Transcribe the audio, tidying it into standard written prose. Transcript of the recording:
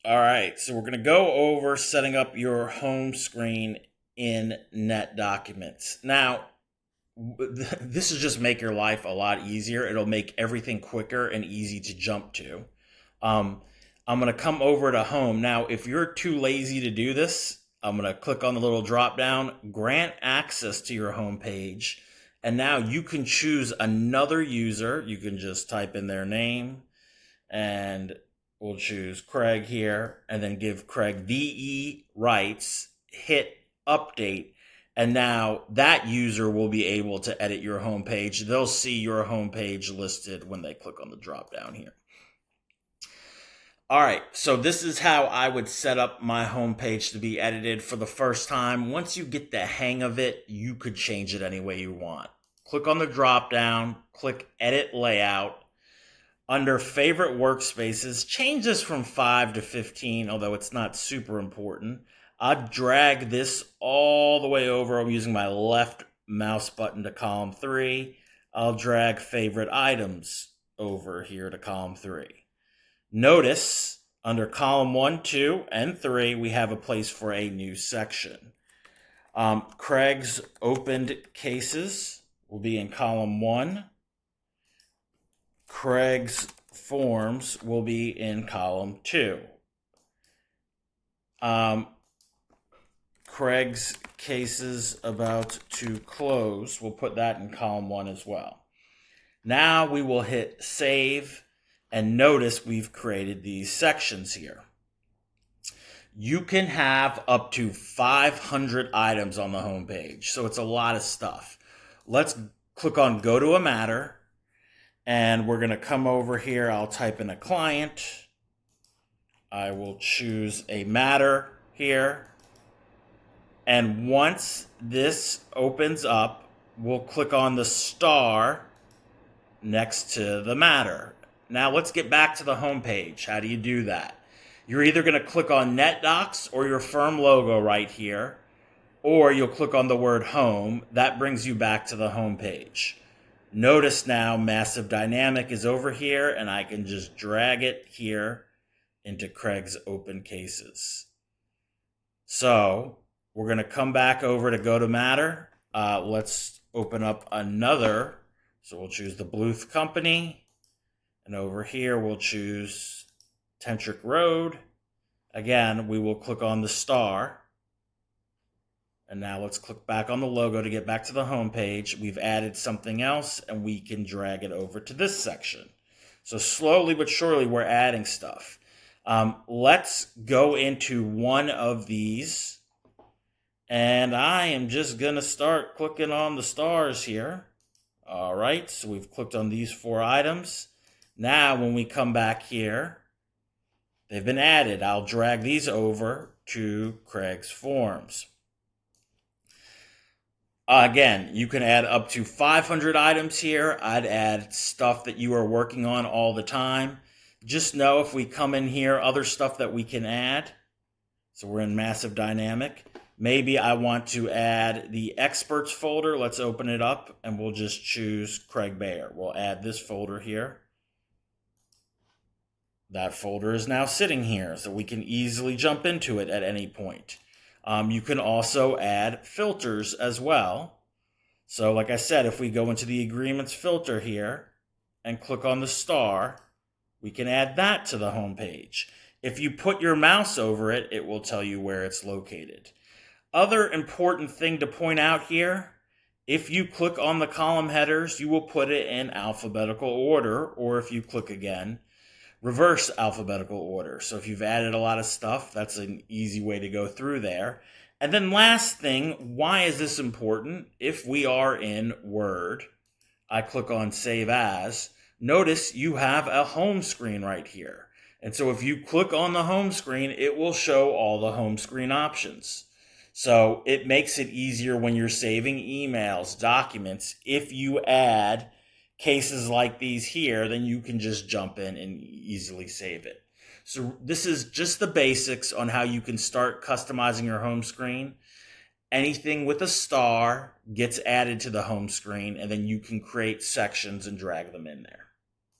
All right, so we're going to go over setting up your home screen in NetDocuments. Now, this will just make your life a lot easier. It'll make everything quicker and easy to jump to. Um, I'm going to come over to home. Now, if you're too lazy to do this, I'm going to click on the little drop down, grant access to your home page. And now you can choose another user. You can just type in their name and we'll choose Craig here and then give Craig VE rights, hit update. And now that user will be able to edit your homepage. They'll see your homepage listed when they click on the drop down here. All right, so this is how I would set up my homepage to be edited for the first time. Once you get the hang of it, you could change it any way you want. Click on the drop down, click Edit Layout. Under Favorite Workspaces, change this from 5 to 15, although it's not super important. I'll drag this all the way over. I'm using my left mouse button to column 3. I'll drag Favorite Items over here to column 3. Notice under column 1, 2, and 3, we have a place for a new section. Craig's opened cases will be in column 1. Craig's forms will be in column 2. Craig's cases about to close, we'll put that in column 1 as well. Now we will hit save and notice we've created these sections here. You can have up to 500 items on the home page, so it's a lot of stuff. Let's click on Go to a Matter. And we're going to come over here. I'll type in a client. I will choose a matter here. And once this opens up, we'll click on the star next to the matter. Now let's get back to the home page. How do you do that? You're either going to click on NetDocs or your firm logo right here, or you'll click on the word home. That brings you back to the home page. Notice now Massive Dynamic is over here, and I can just drag it here into Craig's open cases. So we're going to come back over to Go to Matter. Let's open up another. So we'll choose the Bluth Company. And over here, we'll choose Tentric Road. Again, we will click on the star. And now let's click back on the logo to get back to the home page. We've added something else, and we can drag it over to this section. So slowly but surely, we're adding stuff. Let's go into one of these. And I am just going to start clicking on the stars here. All right, so we've clicked on these 4 items. Now, when we come back here, they've been added. I'll drag these over to Craig's forms. Again, you can add up to 500 items here. I'd add stuff that you are working on all the time. Just know if we come in here, other stuff that we can add. So we're in Massive Dynamic. Maybe I want to add the Experts folder. Let's open it up and we'll just choose Craig Bayer. We'll add this folder here. That folder is now sitting here, so we can easily jump into it at any point. You can also add filters as well. So like I said, if we go into the agreements filter here and click on the star, we can add that to the home page. If you put your mouse over it, it will tell you where it's located. Other important thing to point out here, if you click on the column headers, you will put it in alphabetical order, or if you click again, reverse alphabetical order. So if you've added a lot of stuff, that's an easy way to go through there. And then last thing, why is this important? If we are in Word, I click on Save As. Notice you have a home screen right here. And so if you click on the home screen, it will show all the home screen options. So it makes it easier when you're saving emails, documents. If you add cases like these here, then you can just jump in and easily save it. So this is just the basics on how you can start customizing your home screen. Anything with a star gets added to the home screen, and then you can create sections and drag them in there.